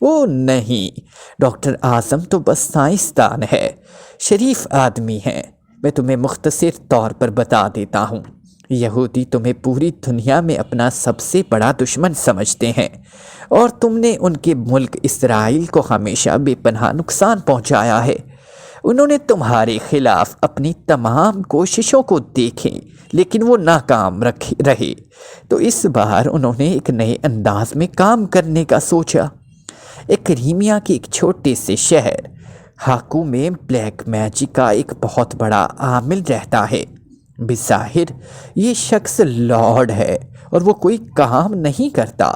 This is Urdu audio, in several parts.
او نہیں، ڈاکٹر اعظم تو بس سائنسدان ہے، شریف آدمی ہے۔ میں تمہیں مختصر طور پر بتا دیتا ہوں، یہودی تمہیں پوری دنیا میں اپنا سب سے بڑا دشمن سمجھتے ہیں، اور تم نے ان کے ملک اسرائیل کو ہمیشہ بے پناہ نقصان پہنچایا ہے۔ انہوں نے تمہارے خلاف اپنی تمام کوششوں کو دیکھے لیکن وہ ناکام رہے، تو اس بار انہوں نے ایک نئے انداز میں کام کرنے کا سوچا۔ ایک کریمیا کے ایک چھوٹے سے شہر ہاکو میں بلیک میجک کا ایک بہت بڑا عامل رہتا ہے۔ بظاہر یہ شخص لارڈ ہے اور وہ کوئی کام نہیں کرتا،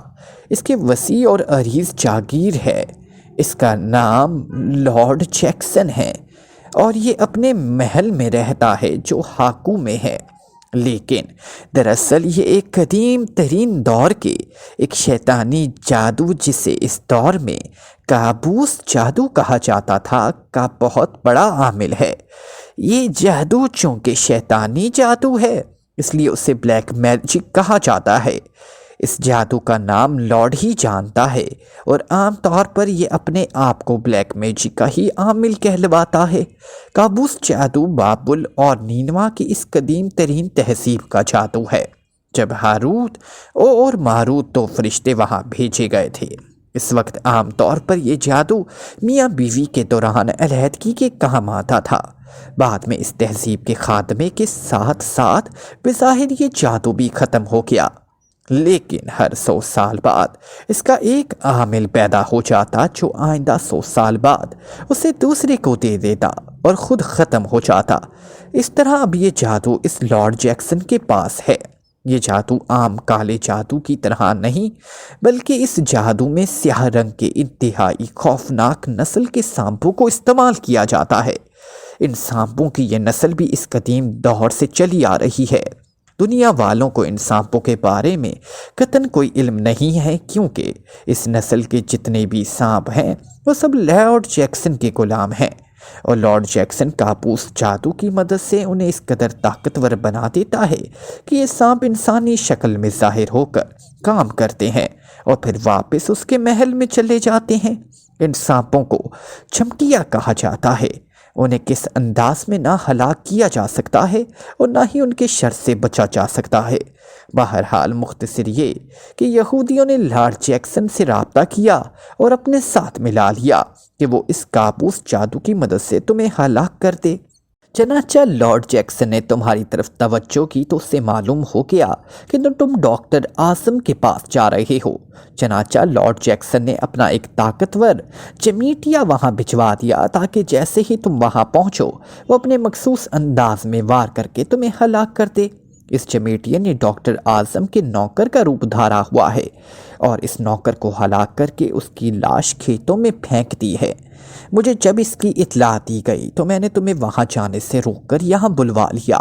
اس کے وسیع اور عریض جاگیر ہے۔ اس کا نام لارڈ جیکسن ہے اور یہ اپنے محل میں رہتا ہے جو ہاکو میں ہے، لیکن دراصل یہ ایک قدیم ترین دور کے ایک شیطانی جادو، جسے اس دور میں کابوس جادو کہا جاتا تھا، کا بہت بڑا عامل ہے۔ یہ جادو چونکہ شیطانی جادو ہے اس لیے اسے بلیک میجک کہا جاتا ہے۔ اس جادو کا نام لارڈ ہی جانتا ہے اور عام طور پر یہ اپنے آپ کو بلیک میجک کا ہی عامل کہلواتا ہے۔ کابوس جادو بابل اور نینوا کی اس قدیم ترین تہذیب کا جادو ہے۔ جب ہاروت اور ماروت دو فرشتے وہاں بھیجے گئے تھے، اس وقت عام طور پر یہ جادو میاں بیوی کے دوران علیحدگی کے کام آتا تھا۔ بعد میں اس تہذیب کے خاتمے کے ساتھ ساتھ بظاہر یہ جادو بھی ختم ہو گیا، لیکن ہر 100 سال بعد اس کا ایک عامل پیدا ہو جاتا جو آئندہ 100 سال بعد اسے دوسرے کو دے دیتا اور خود ختم ہو جاتا۔ اس طرح اب یہ جادو اس لارڈ جیکسن کے پاس ہے۔ یہ جادو عام کالے جادو کی طرح نہیں، بلکہ اس جادو میں سیاہ رنگ کے انتہائی خوفناک نسل کے سانپوں کو استعمال کیا جاتا ہے۔ ان سانپوں کی یہ نسل بھی اس قدیم دور سے چلی آ رہی ہے۔ دنیا والوں کو ان سانپوں کے بارے میں قطعاً کوئی علم نہیں ہے، کیونکہ اس نسل کے جتنے بھی سانپ ہیں وہ سب لارڈ جیکسن کے غلام ہیں، اور لارڈ جیکسن کابوس جادو کی مدد سے انہیں اس قدر طاقتور بنا دیتا ہے کہ یہ سانپ انسانی شکل میں ظاہر ہو کر کام کرتے ہیں اور پھر واپس اس کے محل میں چلے جاتے ہیں۔ ان سانپوں کو چمٹیا کہا جاتا ہے۔ انہیں کس انداز میں نہ ہلاک کیا جا سکتا ہے اور نہ ہی ان کے شر سے بچا جا سکتا ہے۔ بہرحال مختصر یہ کہ یہودیوں نے لارڈ جیکسن سے رابطہ کیا اور اپنے ساتھ ملا لیا کہ وہ اس کابوس جادو کی مدد سے تمہیں ہلاک کر دے۔ چنانچہ لارڈ جیکسن نے تمہاری طرف توجہ کی تو اسے معلوم ہو گیا کہ تم ڈاکٹر اعظم کے پاس جا رہے ہو۔ چنانچہ لارڈ جیکسن نے اپنا ایک طاقتور چمیٹیا وہاں بھجوا دیا تاکہ جیسے ہی تم وہاں پہنچو وہ اپنے مخصوص انداز میں وار کر کے تمہیں ہلاک کر دے۔ اس چمیٹیے نے ڈاکٹر اعظم کے نوکر کا روپ دھارا ہوا ہے اور اس نوکر کو ہلاک کر کے اس کی لاش کھیتوں میں پھینک دی ہے۔ مجھے جب اس کی اطلاع دی گئی تو میں نے تمہیں وہاں جانے سے روک کر یہاں بلوا لیا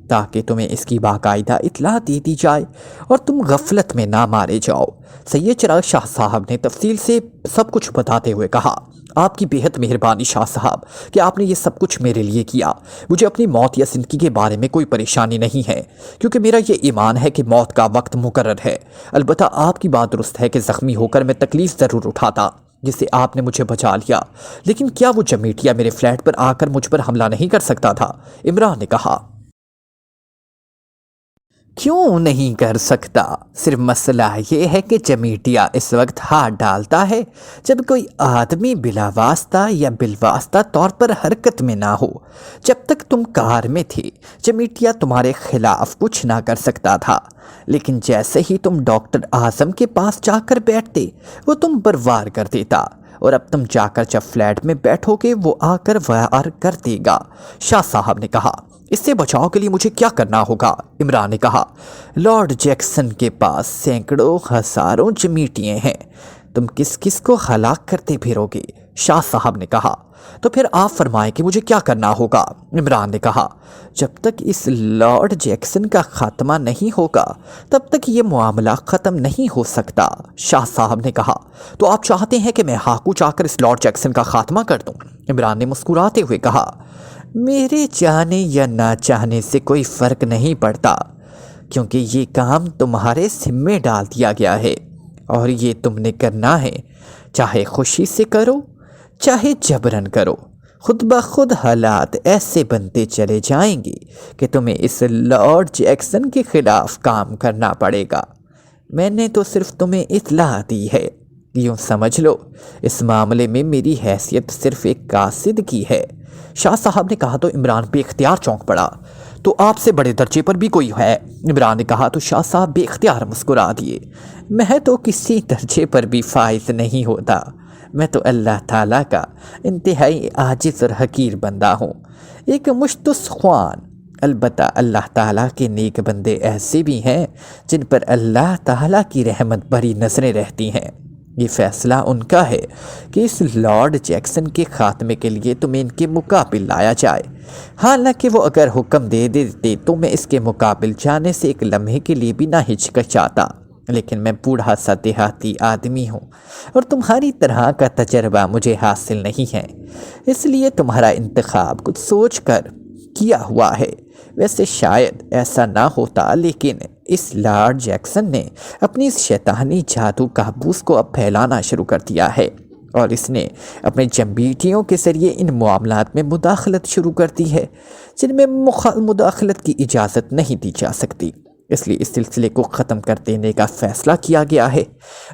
تاکہ تمہیں اس کی باقاعدہ اطلاع دے دی جائے اور تم غفلت میں نہ مارے جاؤ۔ سید چراغ شاہ صاحب نے تفصیل سے سب کچھ بتاتے ہوئے کہا، آپ کی بے حد مہربانی شاہ صاحب کہ آپ نے یہ سب کچھ میرے لیے کیا۔ مجھے اپنی موت یا زندگی کے بارے میں کوئی پریشانی نہیں ہے، کیونکہ میرا یہ ایمان ہے کہ موت کا وقت مقرر ہے۔ البتہ آپ کی بات درست ہے کہ زخمی ہو کر میں تکلیف ضرور اٹھاتا، جس سے آپ نے مجھے بچا لیا، لیکن کیا وہ چمیٹیا میرے فلیٹ پر آ کر مجھ پر حملہ نہیں کر سکتا تھا؟ عمران نے کہا، کیوں نہیں کر سکتا؟ صرف مسئلہ یہ ہے کہ چمیٹیا اس وقت ہاتھ ڈالتا ہے جب کوئی آدمی بلا واسطہ یا بالواسطہ طور پر حرکت میں نہ ہو۔ جب تک تم کار میں تھے چمیٹیا تمہارے خلاف کچھ نہ کر سکتا تھا، لیکن جیسے ہی تم ڈاکٹر اعظم کے پاس جا کر بیٹھتے وہ تم پر وار کر دیتا، اور اب تم جا کر جب فلیٹ میں بیٹھو گے وہ آ کر وار کر دے گا۔ شاہ صاحب نے کہا، اس سے بچاؤ کے لیے مجھے کیا کرنا ہوگا؟ عمران نے کہا، لارڈ جیکسن کے پاس سینکڑوں ہزاروں چمیٹیے ہیں، تم کس کس کو ہلاک کرتے پھرو گے؟ شاہ صاحب نے کہا، تو پھر آپ فرمائیں کہ مجھے کیا کرنا ہوگا؟ عمران نے کہا، جب تک اس لارڈ جیکسن کا خاتمہ نہیں ہوگا تب تک یہ معاملہ ختم نہیں ہو سکتا۔ شاہ صاحب نے کہا، تو آپ چاہتے ہیں کہ میں ہاکو جا کر اس لارڈ جیکسن کا خاتمہ کر دوں؟ عمران نے مسکراتے ہوئے کہا، میرے چاہنے یا نہ چاہنے سے کوئی فرق نہیں پڑتا، کیونکہ یہ کام تمہارے ذمے ڈال دیا گیا ہے اور یہ تم نے کرنا ہے، چاہے خوشی سے کرو چاہے جبرن کرو، خود بخود حالات ایسے بنتے چلے جائیں گے کہ تمہیں اس لارڈ جیکسن کے خلاف کام کرنا پڑے گا۔ میں نے تو صرف تمہیں اطلاع دی ہے، یوں سمجھ لو اس معاملے میں میری حیثیت صرف ایک قاصد کی ہے۔ شاہ صاحب نے کہا تو عمران بے اختیار چونک پڑا۔ تو آپ سے بڑے درجے پر بھی کوئی ہے؟ عمران نے کہا تو شاہ صاحب بے اختیار مسکرا دیے۔ میں تو کسی درجے پر بھی فائز نہیں ہوتا، میں تو اللہ تعالیٰ کا انتہائی عاجز اور حقیر بندہ ہوں، ایک مشتس خوان۔ البتہ اللہ تعالیٰ کے نیک بندے ایسے بھی ہیں جن پر اللہ تعالیٰ کی رحمت بھری نظریں رہتی ہیں۔ یہ فیصلہ ان کا ہے کہ اس لارڈ جیکسن کے خاتمے کے لیے تمہیں ان کے مقابل لایا جائے۔ حالانکہ وہ اگر حکم دے دیتے تو میں اس کے مقابل جانے سے ایک لمحے کے لیے بھی نہ ہچکچاتا، لیکن میں بوڑھا سا دیہاتی آدمی ہوں اور تمہاری طرح کا تجربہ مجھے حاصل نہیں ہے، اس لیے تمہارا انتخاب کچھ سوچ کر کیا ہوا ہے۔ ویسے شاید ایسا نہ ہوتا، لیکن اس لارڈ جیکسن نے اپنی اس شیطانی جادو کابوس کو اب پھیلانا شروع کر دیا ہے، اور اس نے اپنے جمبیٹیوں کے ذریعے ان معاملات میں مداخلت شروع کر دی ہے جن میں مداخلت کی اجازت نہیں دی جا سکتی۔ اس لیے اس سلسلے کو ختم کر دینے کا فیصلہ کیا گیا ہے،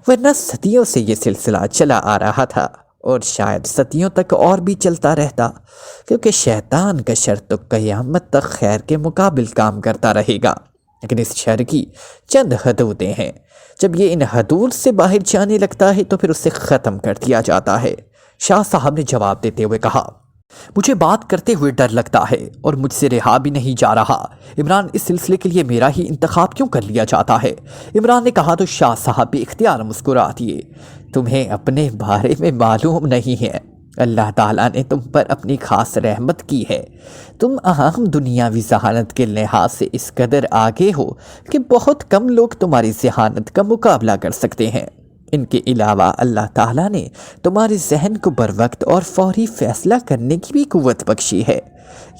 ورنہ صدیوں سے یہ سلسلہ چلا آ رہا تھا اور شاید صدیوں تک اور بھی چلتا رہتا، کیونکہ شیطان کا شر تو قیامت تک خیر کے مقابل کام کرتا رہے گا، لیکن اس شر کی چند حدودیں ہیں۔ جب یہ ان حدود سے باہر جانے لگتا ہے تو پھر اسے ختم کر دیا جاتا ہے۔ شاہ صاحب نے جواب دیتے ہوئے کہا، مجھے بات کرتے ہوئے ڈر لگتا ہے اور مجھ سے رہا بھی نہیں جا رہا۔ عمران، اس سلسلے کے لیے میرا ہی انتخاب کیوں کر لیا جاتا ہے؟ عمران نے کہا تو شاہ صاحب بھی اختیار مسکرا دیے۔ تمہیں اپنے بارے میں معلوم نہیں ہے، اللہ تعالیٰ نے تم پر اپنی خاص رحمت کی ہے۔ تم اہم دنیاوی ذہانت کے لحاظ سے اس قدر آگے ہو کہ بہت کم لوگ تمہاری ذہانت کا مقابلہ کر سکتے ہیں۔ ان کے علاوہ اللہ تعالیٰ نے تمہارے ذہن کو بر وقت اور فوری فیصلہ کرنے کی بھی قوت بخشی ہے۔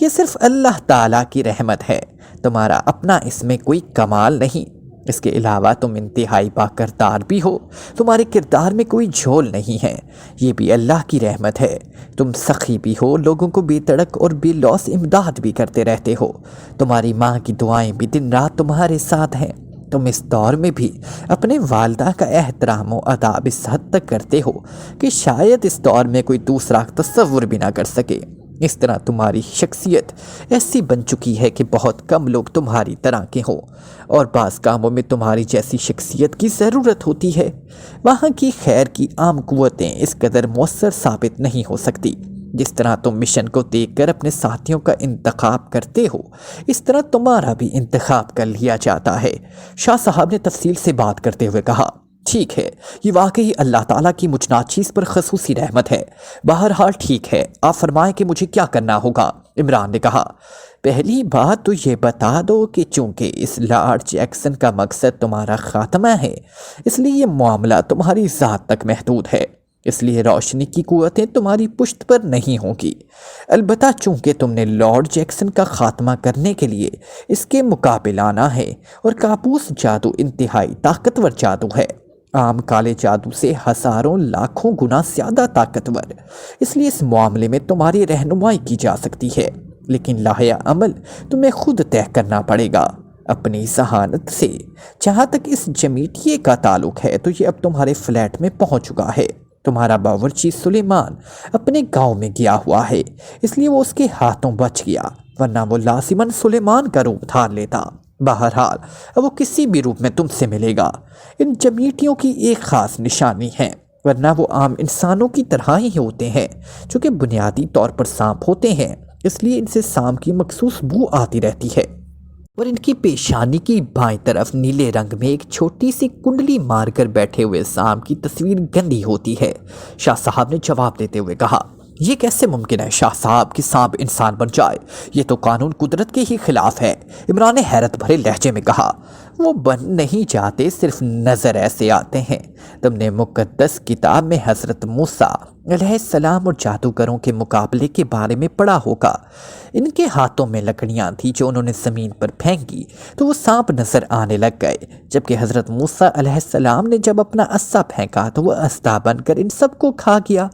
یہ صرف اللہ تعالیٰ کی رحمت ہے، تمہارا اپنا اس میں کوئی کمال نہیں۔ اس کے علاوہ تم انتہائی با کردار بھی ہو، تمہارے کردار میں کوئی جھول نہیں ہے، یہ بھی اللہ کی رحمت ہے۔ تم سخی بھی ہو، لوگوں کو بے تڑک اور بے لوث امداد بھی کرتے رہتے ہو، تمہاری ماں کی دعائیں بھی دن رات تمہارے ساتھ ہیں۔ تم اس دور میں بھی اپنے والدہ کا احترام و ادب اس حد تک کرتے ہو کہ شاید اس دور میں کوئی دوسرا تصور بھی نہ کر سکے۔ اس طرح تمہاری شخصیت ایسی بن چکی ہے کہ بہت کم لوگ تمہاری طرح کے ہوں، اور بعض کاموں میں تمہاری جیسی شخصیت کی ضرورت ہوتی ہے۔ وہاں کی خیر کی عام قوتیں اس قدر مؤثر ثابت نہیں ہو سکتی۔ جس طرح تم مشن کو دیکھ کر اپنے ساتھیوں کا انتخاب کرتے ہو، اس طرح تمہارا بھی انتخاب کر لیا جاتا ہے۔ شاہ صاحب نے تفصیل سے بات کرتے ہوئے کہا، ٹھیک ہے، یہ واقعی اللہ تعالیٰ کی مجھ ناچیز پر خصوصی رحمت ہے۔ بہرحال ٹھیک ہے، آپ فرمائیں کہ مجھے کیا کرنا ہوگا؟ عمران نے کہا، پہلی بات تو یہ بتا دو کہ چونکہ اس لارڈ جیکسن کا مقصد تمہارا خاتمہ ہے، اس لیے یہ معاملہ تمہاری ذات تک محدود ہے، اس لیے روشنی کی قوتیں تمہاری پشت پر نہیں ہوں گی۔ البتہ چونکہ تم نے لارڈ جیکسن کا خاتمہ کرنے کے لیے اس کے مقابل آنا ہے، اور کابوس جادو انتہائی طاقتور جادو ہے، عام کالے جادو سے ہزاروں لاکھوں گنا زیادہ طاقتور، اس لیے اس معاملے میں تمہاری رہنمائی کی جا سکتی ہے، لیکن لاہے عمل تمہیں خود طے کرنا پڑے گا اپنی ذہانت سے۔ جہاں تک اس جمیٹیے کا تعلق ہے تو یہ اب تمہارے فلیٹ میں پہنچ چکا ہے۔ تمہارا باورچی سلیمان اپنے گاؤں میں گیا ہوا ہے، اس لیے وہ اس کے ہاتھوں بچ گیا، ورنہ وہ لازماً سلیمان کا روپ دھار لیتا۔ بہرحال اب وہ کسی بھی روپ میں تم سے ملے گا۔ ان جمیٹیوں کی ایک خاص نشانی ہے، ورنہ وہ عام انسانوں کی طرح ہی ہوتے ہیں، چونکہ بنیادی طور پر سانپ ہوتے ہیں، اس لیے ان سے سانپ کی مخصوص بو آتی رہتی ہے، اور ان کی پیشانی کی بائیں طرف نیلے رنگ میں ایک چھوٹی سی کنڈلی مار کر بیٹھے ہوئے سانپ کی تصویر گندی ہوتی ہے۔ شاہ صاحب نے جواب دیتے ہوئے کہا، یہ کیسے ممکن ہے شاہ صاحب کہ سانپ انسان بن جائے؟ یہ تو قانون قدرت کے ہی خلاف ہے۔ عمران نے حیرت بھرے لہجے میں کہا، وہ بن نہیں جاتے، صرف نظر ایسے آتے ہیں۔ تم نے مقدس کتاب میں حضرت موسیٰ علیہ السلام اور جادوگروں کے مقابلے کے بارے میں پڑھا ہوگا۔ ان کے ہاتھوں میں لکڑیاں تھیں جو انہوں نے زمین پر پھینکی تو وہ سانپ نظر آنے لگ گئے، جبکہ حضرت موسیٰ علیہ السلام نے جب اپنا عصا پھینکا تو وہ اسدہ بن کر ان سب کو کھا گیا۔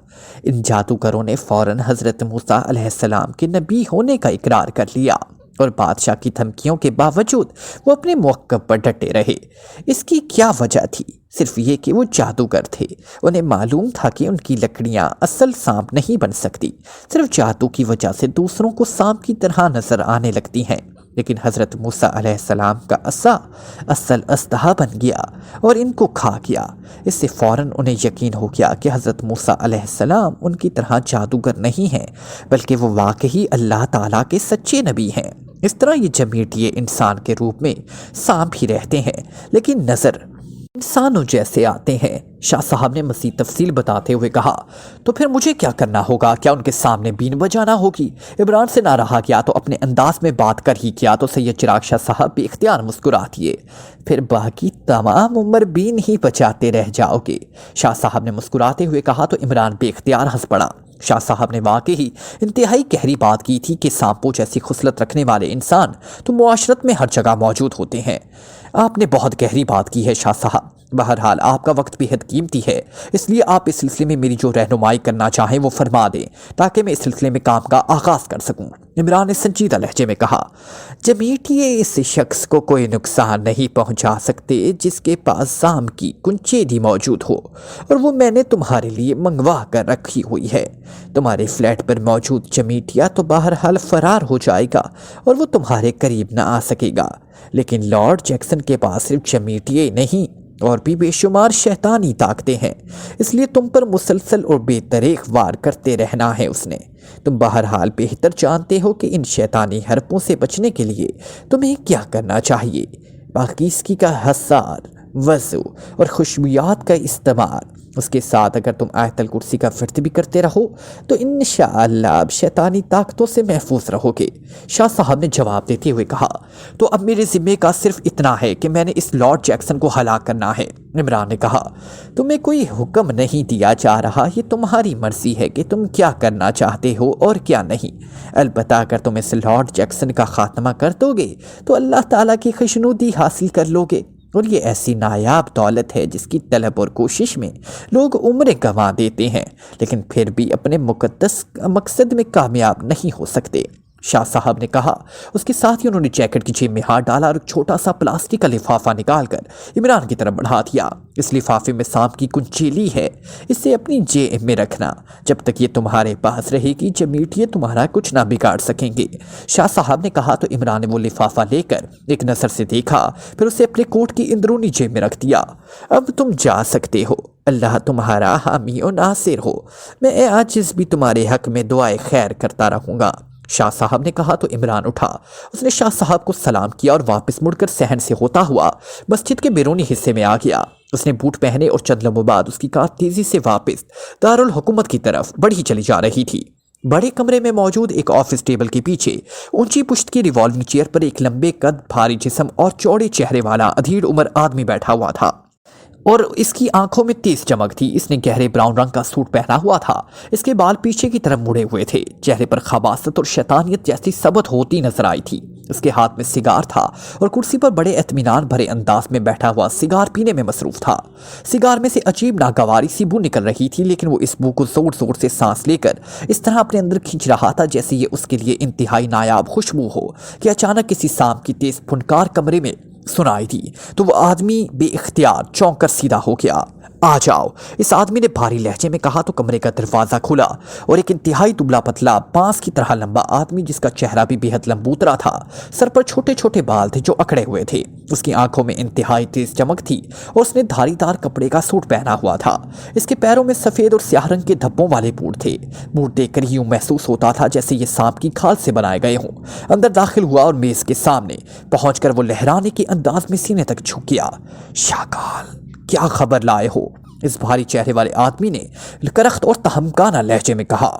ان جادوگروں نے فوراً حضرت موسیٰ علیہ السلام کے نبی ہونے کا اقرار کر لیا، اور بادشاہ کی دھمکیوں کے باوجود وہ اپنے موقف پر ڈٹے رہے۔ اس کی کیا وجہ تھی؟ صرف یہ کہ وہ جادوگر تھے۔ انہیں معلوم تھا کہ ان کی لکڑیاں اصل سانپ نہیں بن سکتی، صرف جادو کی وجہ سے دوسروں کو سانپ کی طرح نظر آنے لگتی ہیں۔ لیکن حضرت موسیٰ علیہ السلام کا عصا اصل اسدہ بن گیا اور ان کو کھا گیا۔ اس سے فوراً انہیں یقین ہو گیا کہ حضرت موسیٰ علیہ السلام ان کی طرح جادوگر نہیں ہیں، بلکہ وہ واقعی اللہ تعالیٰ کے سچے نبی ہیں۔ اس طرح یہ جمیٹیے انسان کے روپ میں سانپ ہی رہتے ہیں، لیکن نظر انسانوں جیسے آتے ہیں۔ شاہ صاحب نے مزید تفصیل بتاتے ہوئے کہا، تو پھر مجھے کیا کرنا ہوگا؟ کیا ان کے سامنے بین بجانا ہوگی؟ عمران سے نہ رہا گیا تو اپنے انداز میں بات کر ہی کیا تو سید چراغ شاہ صاحب بھی اختیار مسکرا دیے۔ پھر باقی تمام عمر بین ہی بچاتے رہ جاؤ گے۔ شاہ صاحب نے مسکراتے ہوئے کہا تو عمران بے اختیار ہنس پڑا۔ شاہ صاحب نے واقعی انتہائی گہری بات کی تھی کہ سانپوں جیسی خصلت رکھنے والے انسان تو معاشرت میں ہر جگہ موجود ہوتے ہیں۔ آپ نے بہت گہری بات کی ہے شاہ صاحب۔ بہرحال آپ کا وقت بے حد قیمتی ہے، اس لیے آپ اس سلسلے میں میری جو رہنمائی کرنا چاہیں وہ فرما دیں تاکہ میں اس سلسلے میں کام کا آغاز کر سکوں۔ عمران نے سنجیدہ لہجے میں کہا، جمیٹیے اس شخص کو کوئی نقصان نہیں پہنچا سکتے جس کے پاس سام کی کنچیری موجود ہو، اور وہ میں نے تمہارے لیے منگوا کر رکھی ہوئی ہے۔ تمہارے فلیٹ پر موجود جمیٹیا تو بہرحال فرار ہو جائے گا اور وہ تمہارے قریب نہ آ سکے گا، لیکن لارڈ جیکسن کے پاس صرف جمیٹیے نہیں اور بھی بے شمار شیطانی طاقتیں ہیں، اس لیے تم پر مسلسل اور بے دریغ وار کرتے رہنا ہے اس نے۔ تم بہرحال بہتر جانتے ہو کہ ان شیطانی حربوں سے بچنے کے لیے تمہیں کیا کرنا چاہیے۔ باقی اس کی کا حسار، وضو اور خوشبویات کا استعمال، اس کے ساتھ اگر تم آیت الکرسی کا ورد بھی کرتے رہو تو انشاءاللہ اب شیطانی طاقتوں سے محفوظ رہو گے۔ شاہ صاحب نے جواب دیتے ہوئے کہا، تو اب میرے ذمے کا صرف اتنا ہے کہ میں نے اس لارڈ جیکسن کو ہلاک کرنا ہے۔ عمران نے کہا، تمہیں کوئی حکم نہیں دیا جا رہا، یہ تمہاری مرضی ہے کہ تم کیا کرنا چاہتے ہو اور کیا نہیں۔ البتہ اگر تم اس لارڈ جیکسن کا خاتمہ کر دو گے تو اللہ تعالیٰ کی خوشنودی حاصل کر لو گے، اور یہ ایسی نایاب دولت ہے جس کی طلب اور کوشش میں لوگ عمریں گنوا دیتے ہیں لیکن پھر بھی اپنے مقدس مقصد میں کامیاب نہیں ہو سکتے۔ شاہ صاحب نے کہا۔ اس کے ساتھ ہی انہوں نے جیکٹ کی جیب میں ہاتھ ڈالا اور ایک چھوٹا سا پلاسٹک کا لفافہ نکال کر عمران کی طرف بڑھا دیا۔ اس لفافے میں سانپ کی کنچیلی ہے، اسے اپنی جیب میں رکھنا، جب تک یہ تمہارے پاس رہے گی جمیٹیے تمہارا کچھ نہ بگاڑ سکیں گے۔ شاہ صاحب نے کہا تو عمران نے وہ لفافہ لے کر ایک نظر سے دیکھا، پھر اسے اپنے کوٹ کی اندرونی جیب میں رکھ دیا۔ اب تم جا سکتے ہو، اللہ تمہارا حامی و ناصر ہو، میں عاجز بھی تمہارے حق میں دعائے خیر کرتا رہوں گا۔ شاہ صاحب نے کہا تو عمران اٹھا، اس نے شاہ صاحب کو سلام کیا اور واپس مڑ کر صحن سے ہوتا ہوا مسجد کے بیرونی حصے میں آ گیا۔ اس نے بوٹ پہنے اور چند لمحوں بعد اس کی کار تیزی سے واپس دارالحکومت کی طرف بڑھی چلی جا رہی تھی۔ بڑے کمرے میں موجود ایک آفس ٹیبل کے پیچھے اونچی پشت کی ریوالونگ چیئر پر ایک لمبے قد، بھاری جسم اور چوڑے چہرے والا ادھیڑ عمر آدمی بیٹھا ہوا تھا اور اس کی آنکھوں میں تیز چمک تھی۔ اس نے گہرے براؤن رنگ کا سوٹ پہنا ہوا تھا، اس کے بال پیچھے کی طرف مڑے ہوئے تھے، چہرے پر خباثت اور شیطانیت جیسی ثبت ہوتی نظر آئی تھی۔ اس کے ہاتھ میں سگار تھا اور کرسی پر بڑے اطمینان بھرے انداز میں بیٹھا ہوا سگار پینے میں مصروف تھا۔ سگار میں سے عجیب ناگواری سی بو نکل رہی تھی، لیکن وہ اس بو کو زور زور سے سانس لے کر اس طرح اپنے اندر کھینچ رہا تھا جیسے یہ اس کے لیے انتہائی نایاب خوشبو ہو کہ اچانک کسی سانپ کی تیز پھنکار کمرے میں سنائی دی تو وہ آدمی بے اختیار چونک کر سیدھا ہو گیا۔ آ جاؤ، اس آدمی نے بھاری لہجے میں کہا تو کمرے کا دروازہ کھلا اور ایک انتہائی دبلا پتلا بانس کی طرح لمبا آدمی، جس کا چہرہ بھی بے حد لمبوترا تھا، سر پر چھوٹے چھوٹے بال تھے جو اکڑے ہوئے تھے، اس کی آنکھوں میں انتہائی تیز چمک تھی اور اس نے دھاری دار کپڑے کا سوٹ پہنا ہوا تھا۔ اس کے پیروں میں سفید اور سیاہ رنگ کے دھبوں والے بوٹ تھے۔ بوٹ دیکھ کر یوں محسوس ہوتا تھا جیسے یہ سانپ کی کھال سے بنائے گئے ہوں۔ اندر داخل ہوا اور میز کے سامنے پہنچ کر وہ لہرانے کے انداز میں سینے تک جھک گیا۔ شاکال، کیا خبر لائے ہو؟ اس بھاری چہرے والے آدمی نے کرخت اور تہمکانہ لہجے میں کہا۔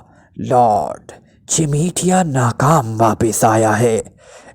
لارڈ، جمیٹیا ناکام واپس آیا ہے،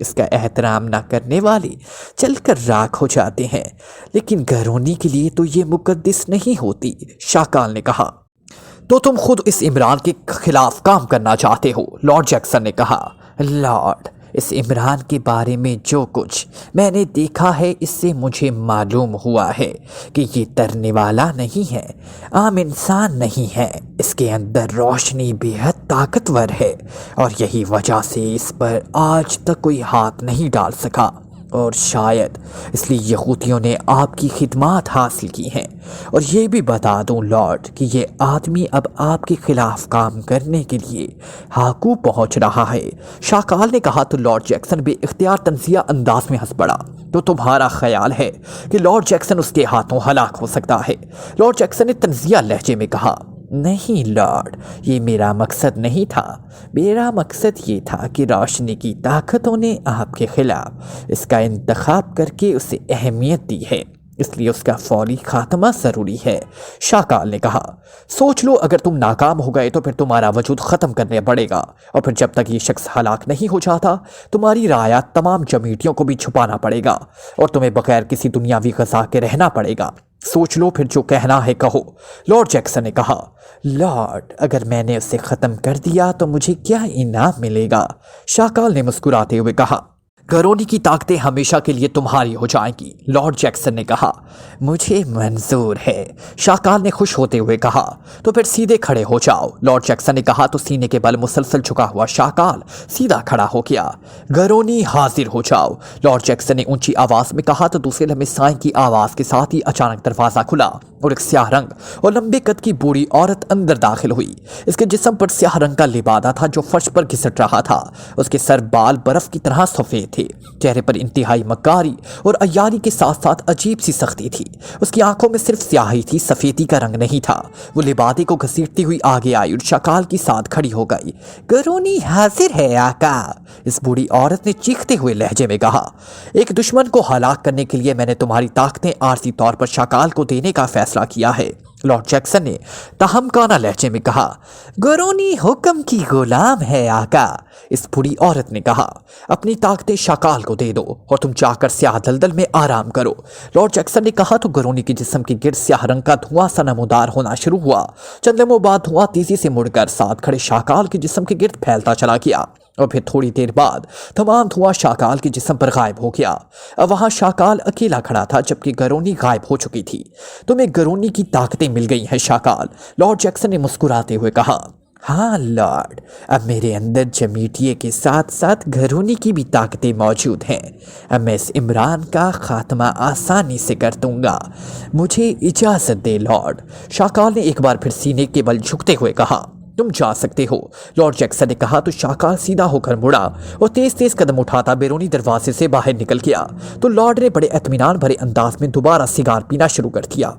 اس کا احترام نہ کرنے والے چل کر راکھ ہو جاتے ہیں، لیکن گرونی کے لیے تو یہ مقدس نہیں ہوتی۔ شاکال نے کہا، تو تم خود اس عمران کے خلاف کام کرنا چاہتے ہو؟ لارڈ جیکسن نے کہا، لارڈ، اس عمران کے بارے میں جو کچھ میں نے دیکھا ہے اس سے مجھے معلوم ہوا ہے کہ یہ ترنے والا نہیں ہے، عام انسان نہیں ہے۔ اس کے اندر روشنی بے حد طاقتور ہے اور یہی وجہ سے اس پر آج تک کوئی ہاتھ نہیں ڈال سکا، اور شاید اس لیے یہودیوں نے آپ کی خدمات حاصل کی ہیں۔ اور یہ بھی بتا دوں لارڈ کہ یہ آدمی اب آپ کے خلاف کام کرنے کے لیے ہاکو پہنچ رہا ہے۔ شاکال نے کہا تو لارڈ جیکسن بے اختیار طنزیہ انداز میں ہنس پڑا۔ تو تمہارا خیال ہے کہ لارڈ جیکسن اس کے ہاتھوں ہلاک ہو سکتا ہے؟ لارڈ جیکسن نے طنزیہ لہجے میں کہا، نہیں لارڈ، یہ میرا مقصد نہیں تھا۔ میرا مقصد یہ تھا کہ روشنی کی طاقتوں نے آپ کے خلاف اس کا انتخاب کر کے اسے اہمیت دی ہے، اس لیے اس کا فوری خاتمہ ضروری ہے۔ شاکال نے کہا، سوچ لو اگر تم ناکام ہو گئے تو پھر تمہارا وجود ختم کرنے پڑے گا، اور پھر جب تک یہ شخص ہلاک نہیں ہو جاتا تمہاری رعایا تمام جمیٹیوں کو بھی چھپانا پڑے گا اور تمہیں بغیر کسی دنیاوی غذا کے رہنا پڑے گا۔ سوچ لو پھر جو کہنا ہے کہو۔ لارڈ جیکسن نے کہا، لارڈ، اگر میں نے اسے ختم کر دیا تو مجھے کیا انعام ملے گا؟ شاکال نے مسکراتے ہوئے کہا، گرونی کی طاقتیں ہمیشہ کے لیے تمہاری ہو جائیں گی۔ لارڈ جیکسن نے کہا، مجھے منظور ہے۔ شاکال نے خوش ہوتے ہوئے کہا، تو پھر سیدھے کھڑے ہو جاؤ۔ لارڈ جیکسن نے کہا تو سینے کے بل مسلسل جھکا ہوا شاکال سیدھا کھڑا ہو گیا۔ گرونی حاضر ہو جاؤ، لارڈ جیکسن نے اونچی آواز میں کہا تو دوسرے لمحے سائیں کی آواز کے ساتھ ہی اچانک دروازہ کھلا اور ایک سیاہ رنگ اور لمبے قد کی بوڑھی عورت اندر داخل ہوئی۔ اس کے جسم پر سیاہ رنگ کا لبادہ تھا جو فرش پر گھسٹ رہا تھا۔ اس کے سر بال برف کی طرح سفید تھے، چہرے پر انتہائی مکاری اور عیاری کے ساتھ ساتھ عجیب سی سختی تھی۔ اس کی آنکھوں میں صرف سیاہی تھی، سفیدی کا رنگ نہیں تھا۔ وہ لبادے کو گھسیٹتی ہوئی آگے آئی اور شاکال کے ساتھ کھڑی ہو گئی۔ گرونی حاضر ہے آقا، اس بوڑھی عورت نے چیختے ہوئے لہجے میں کہا۔ ایک دشمن کو ہلاک کرنے کے لیے میں نے تمہاری طاقتیں عارضی طور پر شاکال کو دینے کا فیصلہ کیا ہے، لارڈ جیکسن نے تہمکانہ لہجے میں کہا۔ گرونی حکم کی غلام ہے آقا، اس بوڑھی عورت نے کہا۔ اپنی طاقتیں شاکال کو دے دو اور تم جا کر سیاہ دلدل میں آرام کرو، لارڈ جیکسن نے کہا تو گرونی کے جسم کے گرد سیاہ رنگ کا دھواں سا نمودار ہونا شروع ہوا۔ چند لمحوں بعد دھواں تیزی سے مڑ کر ساتھ کھڑے شاکال کے جسم کے گرد پھیلتا چلا گیا اور پھر تھوڑی دیر بعد تمام دھواں شاکال کے جسم پر غائب ہو گیا۔ اب وہاں شاکال اکیلا کھڑا تھا جبکہ گرونی غائب ہو چکی تھی۔ تمہیں گرونی کی طاقتیں مل گئی ہیں شاکال، لارڈ جیکسن نے مسکراتے ہوئے کہا۔ ہاں لارڈ، اب میرے اندر جمیٹیے کے ساتھ ساتھ گھرونی کی بھی طاقتیں موجود ہیں۔ اب میں اس عمران کا خاتمہ آسانی سے کر دوں گا، مجھے اجازت دے لارڈ، شاکال نے ایک بار پھر سینے کے بل جھکتے ہوئے کہا۔ تم جا سکتے ہو، لارڈ جیکسن نے کہا تو شاکال سیدھا ہو کر مڑا اور تیز تیز قدم اٹھاتا بیرونی دروازے سے باہر نکل گیا تو لارڈ نے بڑے اطمینان بھرے انداز میں دوبارہ سگار پینا شروع کر دیا۔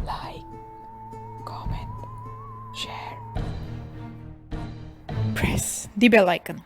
Like, comment, share, press the bell icon.